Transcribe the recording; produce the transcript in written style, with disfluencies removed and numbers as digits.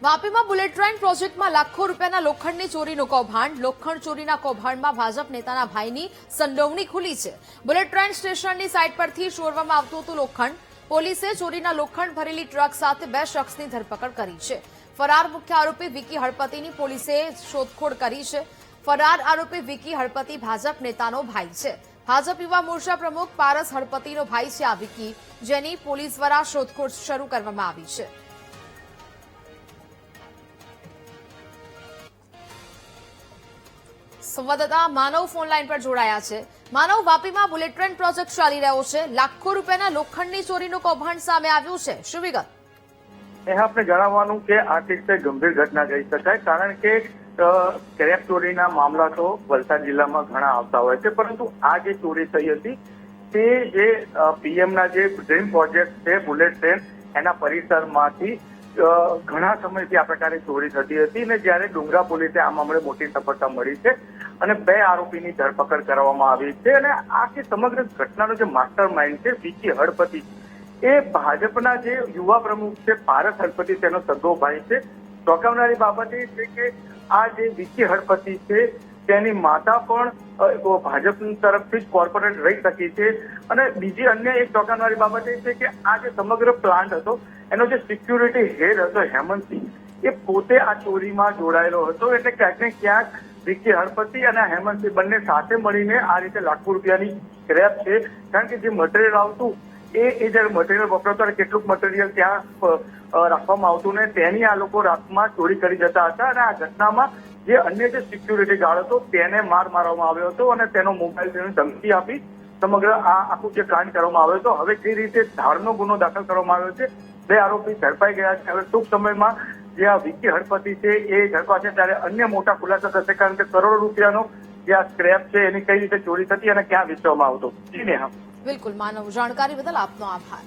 વાપીમાં bullet train પ્રોજેક્ટમાં લાખો રૂપિયાના લોખંડની ચોરીનું કૌભાંડ. લોખંડ ચોરીના કૌભાંડમાં ભાજપ નેતાના ભાઈની સંડોવણી ખુલી છે. બુલેટ ટ્રેન સ્ટેશનની સાઇટ પરથી ચોરવામાં આવતું હતું લોખંડ. પોલીસે ચોરીના લોખંડ ભરેલી ટ્રક સાથે 2 શખ્સની ધરપકડ કરી છે. ફરાર મુખ્ય આરોપી વિકી હળપતિની પોલીસે શોધખોળ કરી છે. ફરાર આરોપી વિકી હળપતિ ભાજપ નેતાનો ભાઈ છે. ભાજપ યુવા મોરચા પ્રમુખ પારસ હળપતિનો ભાઈ છે આ વિકી, જેની પોલીસ દ્વારા શોધખોળ શરૂ કરવામાં આવી છે. સંવાદદાતા માનવ ફોન લાઈન પર જોડાયા છે. માનવ, વાપીમાં બુલેટ ટ્રેન પ્રોજેક્ટ ચાલી રહ્યો છે. લાખો રૂપિયાના લોખંડની ચોરીનું કૌભાંડ સામે આવ્યું છે. શું વિગત? આપણે જણાવવાનું કે આ કિસ્સે ગંભીર ઘટના કહી શકાય, કારણ કે સ્ક્રેપ ચોરીના મામલા તો વલસાડ જિલ્લામાં ઘણા આવતા હોય છે, પરંતુ આ જે ચોરી થઈ હતી તે જે પીએમના જે ડ્રીમ પ્રોજેક્ટ છે બુલેટ ટ્રેન, એના પરિસરમાંથી ઘણા સમયથી આ પ્રકારે ચોરી થતી હતી અને જ્યારે ડુંગરા પોલીસે આ મામલે મોટી સફળતા મળી છે અને 2 આરોપીની ધરપકડ કરવામાં આવી છે. અને આ કે સમગ્ર ઘટનાનો જે માસ્ટર માઇન્ડ છે વિકી હળપતિ, એ ભાજપના જે યુવા પ્રમુખ છે પારસ હળપતિ, તેનો સગો ભાઈ છે. ચોંકાવનારી બાબત એ છે કે આ જે વિકી હળપતિ છે તેની માતા પણ ભાજપ તરફથી જ કોર્પોરેટ રહી શકી છે. અને બીજી અન્ય એક ચોંકાવનારી બાબત એ છે કે આ જે સમગ્ર પ્લાન્ટ હતો એનો જે સિક્યુરિટી હેડ હતો હેમંતસિંહ, એ પોતે આ ચોરીમાં જોડાયેલો હતો. એટલે ક્યાંક ને ક્યાંક વિકી હળપતિ અને હેમંતસિંહ બંને સાથે મળીને આ રીતે લાખો રૂપિયાની સ્ક્રેપ છે. કારણ કે જે મટીરિયલ આવતું એ જયારે મટીરિયલ વપરાતું અને કેટલુંક મટીરિયલ ત્યાં રાખવામાં આવતું ને તેની આ લોકો રાતમાં ચોરી કરી જતા હતા. અને આ ઘટનામાં જે અન્ય જે સિક્યુરિટી ગાર્ડ હતો તેને માર મારવામાં આવ્યો હતો અને તેનો મોબાઈલ તેને ધમકી આપી સમગ્ર આ આખું જે કાંડ કરવામાં આવ્યો હતો. હવે જે રીતે ધારનો ગુનો દાખલ કરવામાં આવ્યો છે, 2 આરોપી ઝડપાઈ ગયા છે. હવે ટૂંક સમયમાં જે આ વિકી હળપતિ છે એ ઝડપાશે ત્યારે અન્ય મોટા ખુલાસા થશે, કારણ કે કરોડો રૂપિયાનો જે આ સ્ક્રેપ છે એની કઈ રીતે ચોરી થતી અને ક્યાં વેચવામાં આવતો. બિલકુલ માનવ, જાણકારી બદલ આપનો આભાર.